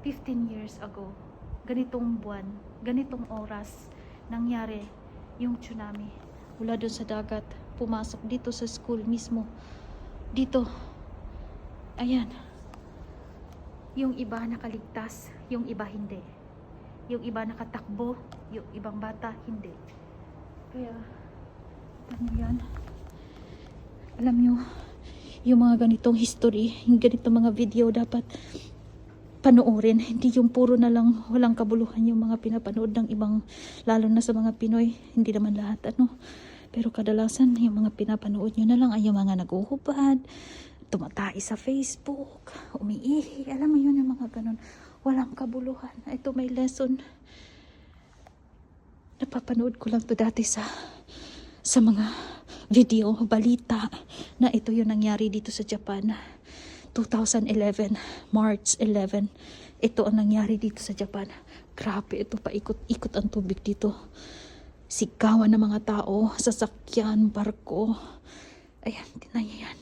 15 years ago, ganitong buwan, ganitong oras, nangyari yung tsunami. Mula doon sa dagat, pumasok dito sa school mismo. Dito, ayan. Yung iba nakaligtas, yung iba hindi. Yung iba nakatakbo, yung ibang bata hindi. Kaya, ano yan? Alam nyo, yung mga ganitong history, yung ganitong mga video dapat panoorin. Hindi yung puro na lang walang kabuluhan yung mga pinapanood ng ibang, lalo na sa mga Pinoy. Hindi naman lahat, ano. Pero kadalasan, yung mga pinapanood nyo na lang ay yung mga naguhubad, tumatay sa Facebook, umiihi. Alam mo yun, yung mga ganun. Walang kabuluhan. Ito may lesson. Napapanood ko lang to dati sa mga video, balita, na ito yung nangyari dito sa Japan. 2011, March 11. Ito ang nangyari dito sa Japan. Grabe, ito paikot-ikot ang tubig dito. Sigawan ng mga tao, sasakyan, barko. Ayan, tinaya yan.